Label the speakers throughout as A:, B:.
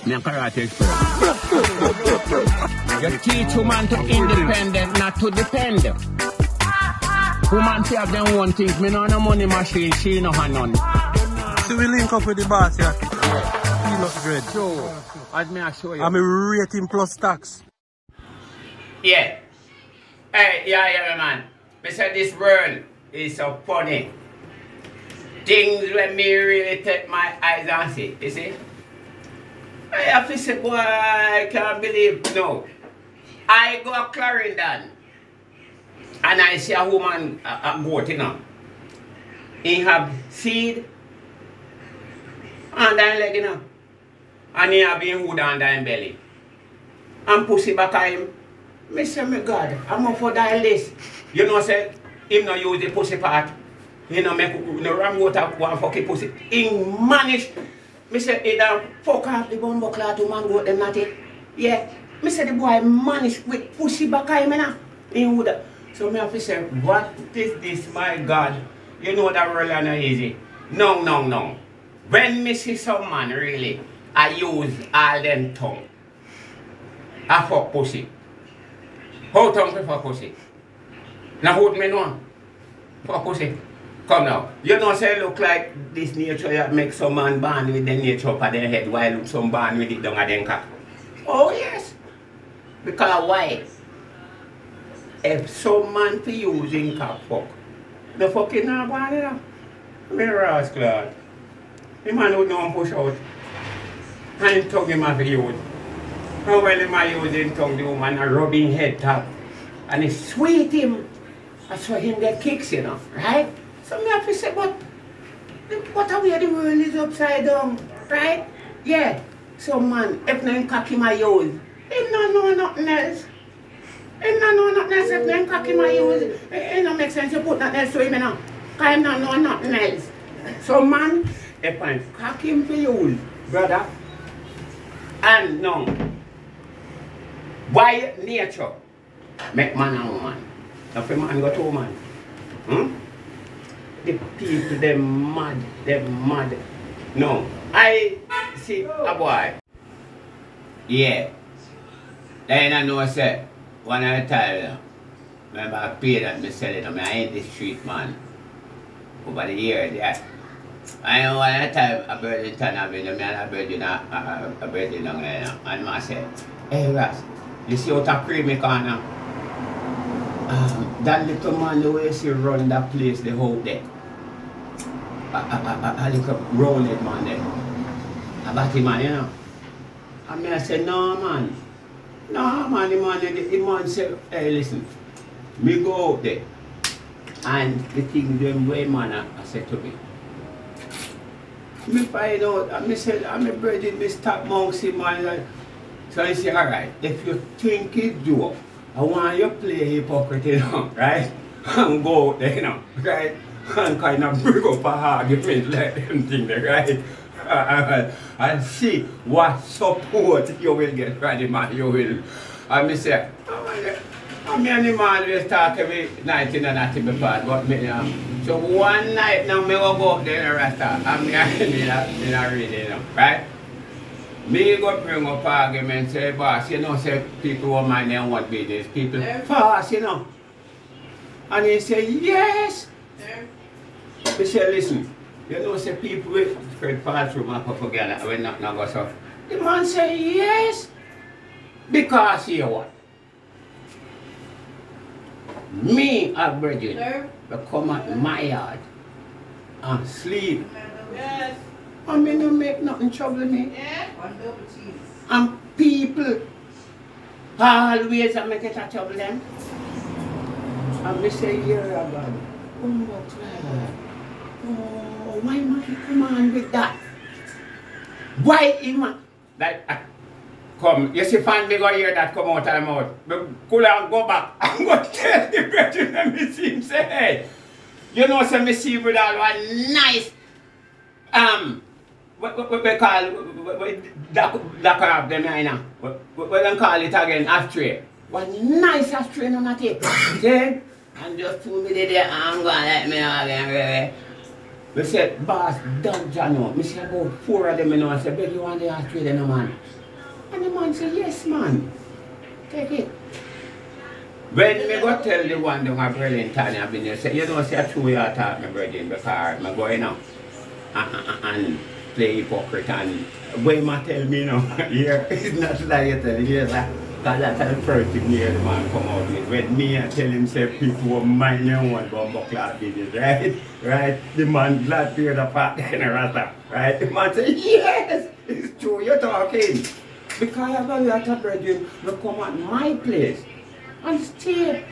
A: Me a karate expert. You teach woman to independent, not to depend. Woman say have them one thing. Me no have no money machine, she no have none.
B: So we link up with the boss, yeah? Peanut bread.
A: So, as me I show you.
B: I'm a rating plus tax.
A: Yeah. Hey, yeah, man. Me say this world is so funny. Things when me really take my eyes and see, you see? I have to say, boy, I can't believe, no. I go to Clarendon and I see a woman, a goat, you know. He have seed and then leg, you know. And he have been hood under him belly. And pussy back at him. Me say, my God, I'm up for that list. You know, say, him no use the pussy part. You know, make no ram water one fucking pussy. He managed. Me say, he done fuck off the bumbo cloth to man goat them not it. Yeah. Me say the boy managed with pussy back at him, you know. He would. So me have to say, what is this, my God? You know that really not easy. No, no, no. When me see some man really, I use all them tongue. I fuck pussy. How tongue to fuck pussy? Now hold me no. Fuck pussy. Come now. You know say look like this nature that make some man born with the nature up at their head while look some born with it down at their cock. Oh yes. Because why? If some man for using cock fuck, the fucking not born you know. Me rascal. The man would not push out. And tongue him have use. And when the man using tongue, the woman a rubbing head top. And it sweet him. That's why him get kicks, you know, right? So me have to say, but what a way the world is upside down, right? Yeah. So man, if no cock him a use, he no know nothing else. He no know nothing else if no cock him a use. It no make sense you put nothing else to him, you know. Because he no know nothing else. So man, if I cock him for use, brother, and no, by nature, make man and woman. If a man go to woman, the people, them mad. No, I see a boy. Yeah. Then I know I said, one at a time, remember I paid that me selling them, I ain't the street man. Over the years, yeah. I know one at a time, a bird in town, I mean, a bird in and I said, hey Ross, you see what a creamy corner? That little man the way you see run that place, the whole day. A little rounded man there. A batty man, you know. And I said, no man. No man, the man said, hey listen, me go out there. And the thing them way man I said to me. Me find out, and me said, I'm a brother, me stop monkey man. So I say, alright, if you think it's dope, I want you to play hypocrite, you know, right? And go out there, you know, right? And kind of bring up a argument like them thing there, right? And see what support you will get from the man, you will. And me say, I mean, the man will talk every night in the night before, but me, so one night now, me will go up there in the restaurant, and me I read it, you know, right? Me go bring up argument, say, boss, you know, say people won't mind their own business, people fast, you know. And he say, yes. He say, listen, you know, say people will spread fast through my propaganda when not go so. The man say, yes. Because he what? Me, a virgin, will come at my yard and sleep. Yes. I mean, you make nothing trouble me. Yeah. And people always make it a trouble them. And we say, yeah, God. Oh, why must you come on with that? Why him? Like, come, you see, fan me go hear that come out of my mouth. Cool and go back. I'm going to tell the brethren and me see him say, hey, you know, say me see with all one nice, what we call, that of them, you know. What we call it again, ashtray. One nice ashtray, no not it. See? And just 2 minutes there, I'm going to let me know again, really. We said, boss, don't you know? I said, about 4 of them, you know. I said, beg you want the Australia, no, man? And the man said, yes, man. Take it. When me go tell the one down at Burlington, I've been there, say, you know, say, true you talk, my brother, because I'm going out and play hypocrite and when I tell me, you know, yeah, it's not like you tell you, because that's the first thing here the man come out with. When me I tell him, say, people will mind your own bumbo class business, right? Right? The man glad to hear the part in a rasta, right? The man say, yes, it's true, you're talking. Because I have a lot of brethren who come at my place and stay.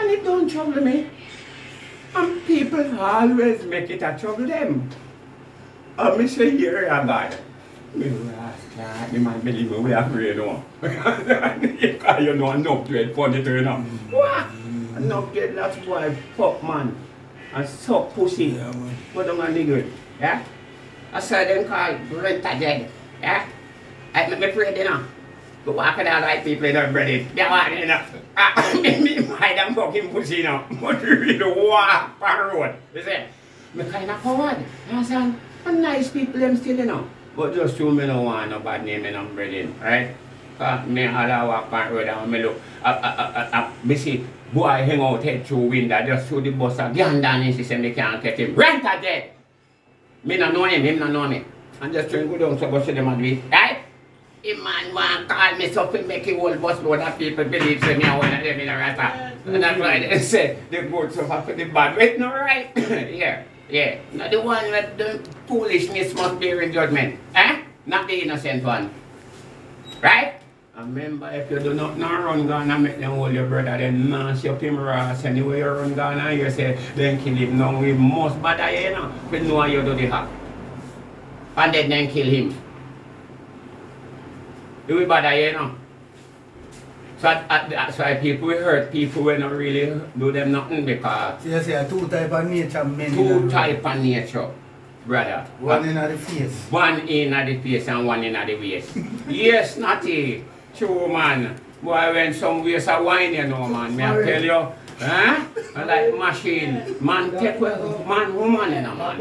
A: And it don't trouble me. And people always make it a trouble them. And me say, here I God. Me ask the man believe me, we have real now. Because you know enough dread funny to you know. What? Enough dread, that's why fuck man. And suck pussy. Yeah, man. Put them on the good. Yeah? I saw them call rent a dead. Yeah? I make me pray you know. Go walk with all white people in their bread. They walk you know. Me hide them fucking pussy you know. But you really walk on the road. You see? Me kind of forward. You understand? And nice people them still you know. But just to me no want no bad name in them bread right? Me all walk on the road and me look. Me see boy hang out head through window just through the bus again down and she say me can't get him. Rent a dead. Me not know him not know me. And just trying to go down so go see them and do it. Right? The man want to call me something make a whole bus load of people believe say me are one of them in a rata. And that's why they say the good suffer for the bad. Wait, no right? Yeah, yeah. Not the one with the foolishness must bear in judgment. Eh? Not the innocent one. Right? And remember if you do not run gun and make them hold your brother, then mash up him ass anyway you run gun and you say then kill him. Now we must bother you know. We know you do the hack. And then kill him. Do we bother you know? So that's why people hurt people when not really do them nothing because
B: So you say two type of nature men.
A: Two type of nature, brother.
B: One in the face.
A: One in the face and one in the waist. Yes, Natty. True man. Boy when some ways are wine you know man. Me I tell you. Huh? Like machine. Man take away man woman you know man.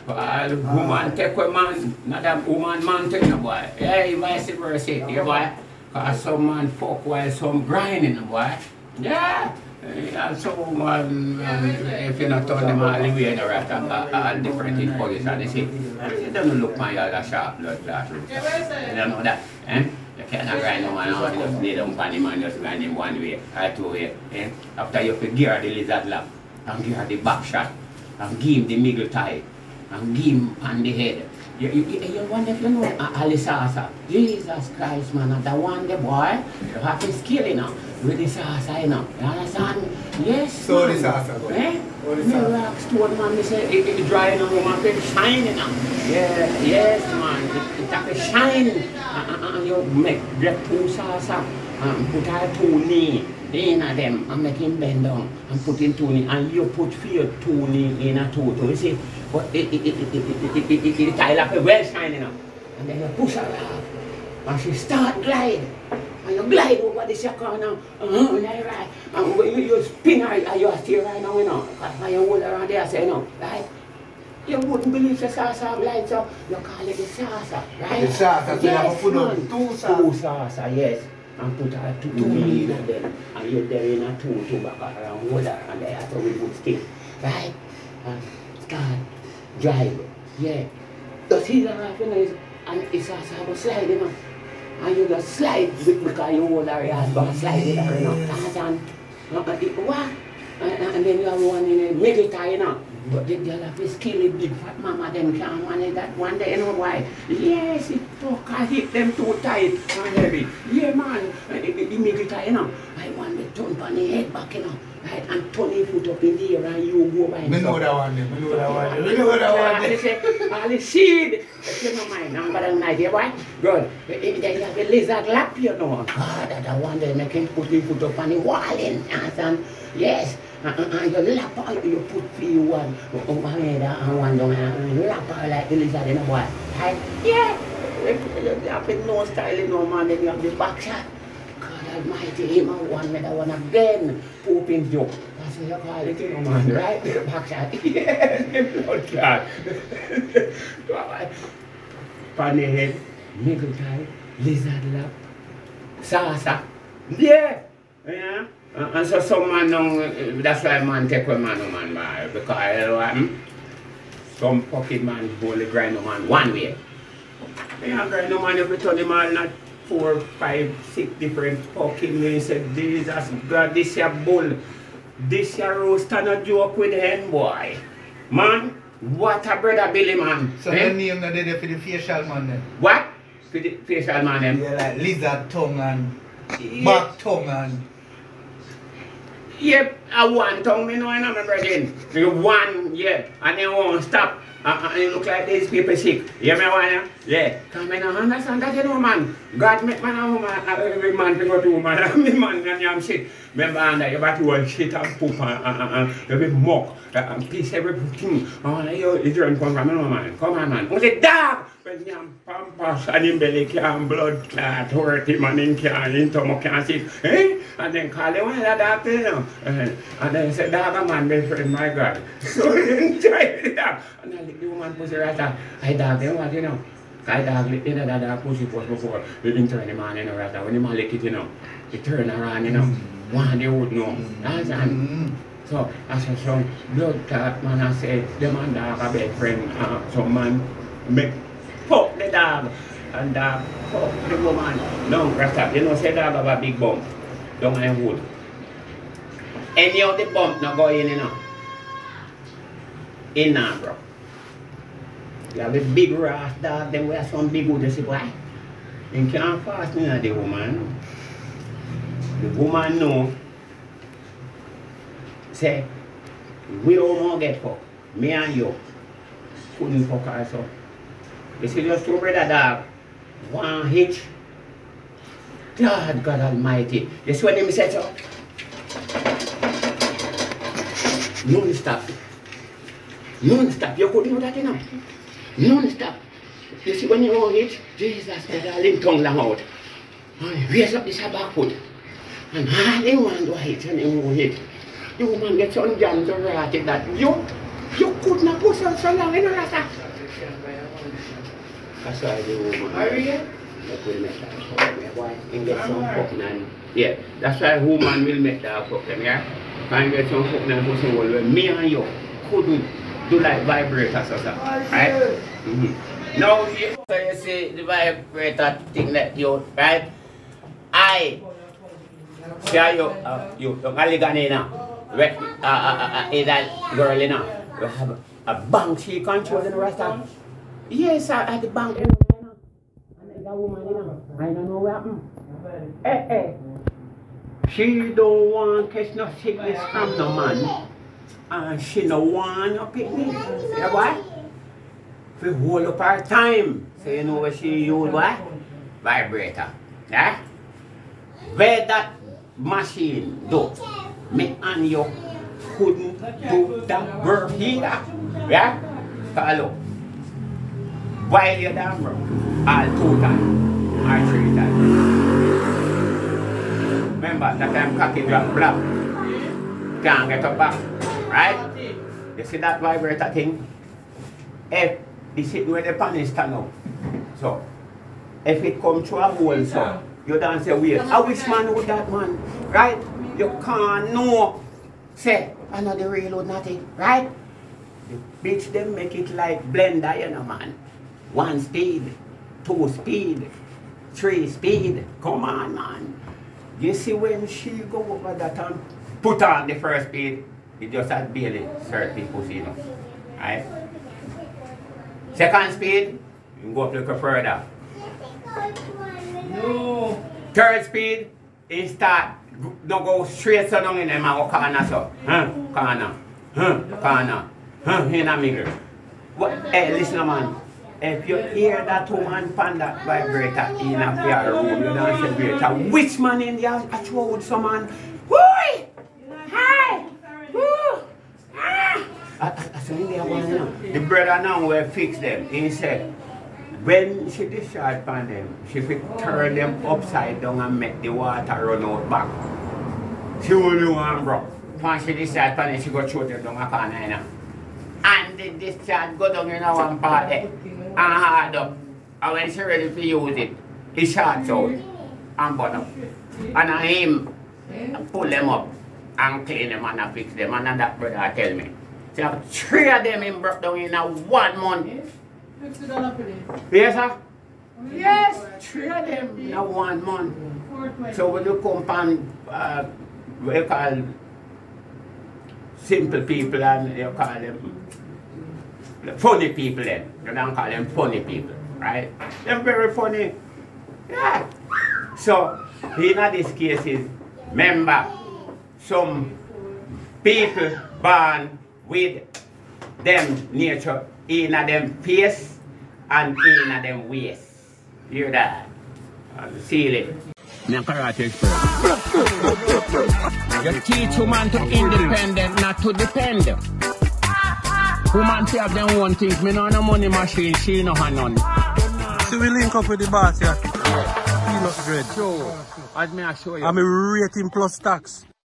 A: Because woman take away man. Not that woman man take no boy. Hey, vice versa. You boy. Because some man fuck while some grinding boy. Yeah. And so if you not turn them all the way in the right and different in police and they say, you don't look my other sharp blood clot. You don't know that. Eh? You cannot grind no man out, you just lay down on him and just grind him one way or two way. Eh? After you gear the lizard lap and gear the back shot and give him the middle tie and give him on the head. You wonder if you know Alisasa. Jesus Christ man, the one the boy, you have to skill you know. With the salsa, you know. You understand? Yes.
B: So the salsa go.
A: Eh?
B: Oh, the
A: Me
B: salsa.
A: rock stone man, me say it dry and woman can shine you know. Yeah, yes man. It have to shine. And you make get two salsa and put her two knee in a them and make him bend down and put in two knee and you put fear two knee in a two. You see? But it tie up a well shine you know. And then you push her off. And she start glide. And you glide over the circle now, right? And when you spin her, you are still right now, you know. Because when you hold around there, say, you know, right? You wouldn't believe the salsa glide, so you call it the salsa, right?
B: The salsa, so you have to put on two salsa.
A: Two salsa, yes. And put her two in them. And you're there in a two back around, hold her, and there, so we would stick, right? And start, drive, yeah. Does he laugh, you know, and it's salsa will slide, you know. And you just slide because you hold her ass back, slide it you know. What? And then you have one in the middle tie, you know. But the girl have to skill it, big fat mama, them can't manage that one day, you know why? Yes, it fuck, I hit them too tight and heavy. Yeah, man, the middle tie, you know. I want to turn on the head back, you know. Right, and turn your foot up in the air and you go by.
B: Me know that one, me know that one. Me know that one.
A: And they say, all the seed. If you don't mind, I'm going to night, you boy? Good. They have a lizard lap, you know. God, that one they make him put your foot up on the wall in. And yes. And you lap out, you put for one over here and one down and lap out like the lizard in a boy. Right? Yeah. You have the nose style, you know, man, then you have the back shot. God almighty, him and one with that one again. Pooping joke. That's say, you call it, you know, man, right? Back shot. Yes, blood clot. Pan the head, middle tie, lizard lap, salsa. Yeah. Yeah. And so some man don't, that's why man take a man, man, because you know what? Some fucking man only grind a man one way. Yeah, grind a man every time the man not 4, 5, 6 different fucking ways. Say, Jesus God, this here bull. This here roast and a joke with him, boy. Man, what a brother Billy, man.
C: So your name not there for the facial man then?
A: What? For the facial man them?
C: Yeah, like lizard tongue and back tongue and...
A: Yep, a one tongue, me know, I know, my brother. One, yeah, and they won't stop. And it look like these people sick. You know what I mean? Yeah. Because I don't understand that, you know, man. God make man and woman, every man to go to woman, and me man and I'm shit. Remember, and you got to all shit and poop and you be mock and piece everything. Oh, you don't come from, no, man. Come on, man. Only dog! When you pampas and him belly can blood clot, hurt him and him can't, him stomach can't sit. Eh? And then call him one of the doctor, you know. And then say, dog, man, my friend, my God. So then try it out. And then the woman pussy right out. I dog them what, you know. I dog lick the dog pussy post before. You turn the man, you know, right out. When the man lick it, you know, he turn around, you know. One they would know. Understand? So, I said, some blood clot, man, I said, the man dog a bad friend. Some man make fuck the dog. And dog fuck the woman. No, Rasta, you know, say dog have a big bump. Down in wood. Any of the bump not go in, you know. In now, bro. You have a big rash dog, then we have some big wood, you see why? You can't fast me at the woman. The woman know. Say, we don't want to get fucked. Me and you couldn't fuck her so. You see those two brother dog, one hitch. God Almighty. You see when him said so? Non-stop. Non-stop. You couldn't know that, you know? Non-stop. You see when you want it, Jesus, the darling tongue long out. And raise up this back foot. And all they want to hit and they won't hit. The woman gets on jam to rat it that you could not push on so long, you know, Rasta. That's why the woman. Are you? Will make that fuck them, why? And get some fucking and yeah, that's why woman will make that fuck them, yeah? Can get some fucking and pussy wall where me and you couldn't do like vibrators or something, right? Now, so you see the vibrator thing that you, right? I see you Alligani now, is that girl, you know, we have a bank she controlling the rest of. Yes, at the bank. That woman, you know, I don't know what happened. She don't want to catch no sickness from no man. And she don't want no picnic. Yeah, what? For hold up her time. So you know what she use, what? Vibrator. Yeah? Where that machine do, me and you couldn't do that work either. Yeah? Follow. While you're down, bro, all 2 times, or 3 times. Remember, that time cocky drop black. Can't get up back, right? You see that vibrator thing? If it's sitting where the pan is stand up. So, if it comes through a hole, so, you don't say, wait, I wish man would that man, right? You can't know. Say, I know the reload nothing, right? The bitch them make it like blender, you know, man. 1 speed, 2 speed, 3 speed. Come on, man. You see when she go over that and put on the first speed, it just had barely 30 pussy, you know. Right? Second speed, you go up a little further. No. Third speed, it start, don't go straight so down in them and go corner so. Corner. Corner. In the middle. Hey, listen, man. If you hear that woman pan that vibrator in a your room, you don't say vibrator. Which man in there throw with someone? Whoo! Hi! Woo! I said, in there one now. The brother now will fix them. He said, when she discharge pan them, she will turn them upside down and make the water run out back. She only want, bro. Once she decide on it, she go through them down a corner, you know. And the discharge go down in one part there and hard up. And when she ready to use it, he shorts out and burn up. And I him pull them up and clean them and fix them. And that brother tell me. So 3 of them him broke down in a 1 month. Yes, sir? Yes, 3 of them in a 1 month. So when you come and we call simple people and you call them funny people then. You don't call them funny people, right? They're very funny. Yeah. So in this case is, remember, some people born with them nature in them face and in them waist. You hear that? See it. I'm karate expert. You teach woman to independent, not to depend. Woman say have them one things. Me know no money machine, she no have none.
B: So we link up with the boss, yeah? Peanut bread.
A: So, as me I show you.
B: I'm a rating plus tax.